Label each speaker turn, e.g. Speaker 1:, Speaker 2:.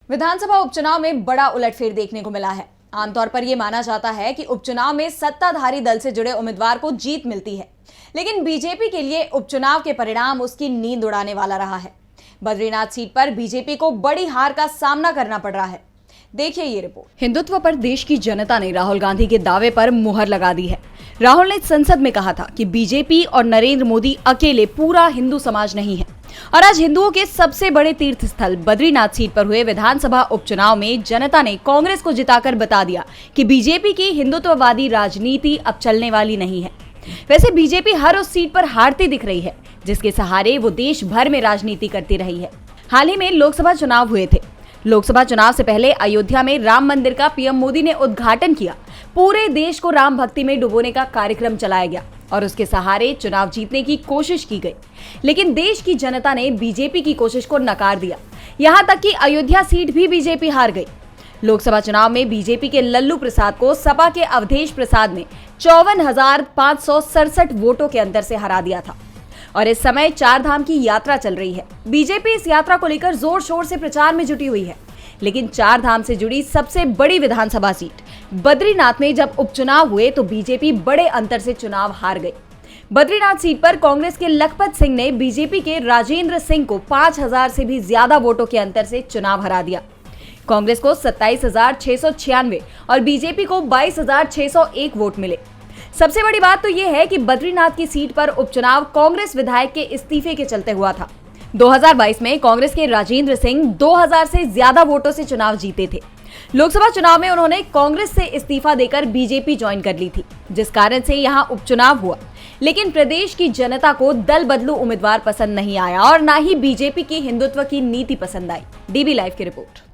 Speaker 1: विधानसभा उपचुनाव में बड़ा उलटफेर देखने को मिला है। आमतौर पर यह माना जाता है कि उपचुनाव में सत्ताधारी दल से जुड़े उम्मीदवार को जीत मिलती है, लेकिन बीजेपी के लिए उपचुनाव के परिणाम उसकी नींद उड़ाने वाला रहा है। बद्रीनाथ सीट पर बीजेपी को बड़ी हार का सामना करना पड़ रहा है। देखिए ये रिपोर्ट। हिंदुत्व पर देश की जनता ने राहुल गांधी के दावे पर मुहर लगा दी है। राहुल ने संसद में कहा था कि बीजेपी और नरेंद्र मोदी अकेले पूरा हिंदू समाज नहीं है, और आज हिंदुओं के सबसे बड़े तीर्थ स्थल बद्रीनाथ सीट पर हुए विधानसभा उपचुनाव में जनता ने कांग्रेस को जिताकर बता दिया कि बीजेपी की हिंदुत्ववादी राजनीति अब चलने वाली नहीं है। वैसे बीजेपी हर उस सीट पर हारती दिख रही है जिसके सहारे वो देश भर में राजनीति करती रही है। हाल ही में लोकसभा चुनाव हुए थे। लोकसभा चुनाव से पहले अयोध्या में राम मंदिर का पीएम मोदी ने उद्घाटन किया। पूरे देश को राम भक्ति में डुबोने का कार्यक्रम चलाया गया और उसके सहारे चुनाव जीतने की कोशिश की गई, लेकिन देश की जनता ने बीजेपी की कोशिश को नकार दिया। यहां तक कि अयोध्या सीट भी बीजेपी हार गई। लोकसभा चुनाव में बीजेपी के लल्लू प्रसाद को सपा के अवधेश प्रसाद ने 54,567 वोटों के अंतर से हरा दिया था। और इस समय चार धाम की यात्रा चल रही है। बीजेपी इस यात्रा को लेकर जोर शोर से प्रचार में जुटी हुई है, लेकिन चार धाम से जुड़ी सबसे बड़ी विधानसभा सीट बद्रीनाथ में जब उपचुनाव हुए तो बीजेपी बड़े अंतर से चुनाव हार गई। बद्रीनाथ सीट पर कांग्रेस के लखपत सिंह ने बीजेपी के राजेंद्र सिंह को 5,000 से भी ज्यादा वोटों के अंतर से चुनाव हरा दिया। कांग्रेस को 27,696 और बीजेपी को 22,601 वोट मिले। सबसे बड़ी बात तो यह है कि बद्रीनाथ की सीट पर उपचुनाव कांग्रेस विधायक के इस्तीफे के चलते हुआ था। 2022 में कांग्रेस के राजेंद्र सिंह 2,000 से ज्यादा वोटों से चुनाव जीते थे। लोकसभा चुनाव में उन्होंने कांग्रेस से इस्तीफा देकर बीजेपी ज्वाइन कर ली थी, जिस कारण से यहां उपचुनाव हुआ। लेकिन प्रदेश की जनता को दल बदलू उम्मीदवार पसंद नहीं आया और न ही बीजेपी की हिंदुत्व की नीति पसंद आई। डीबी लाइव की रिपोर्ट।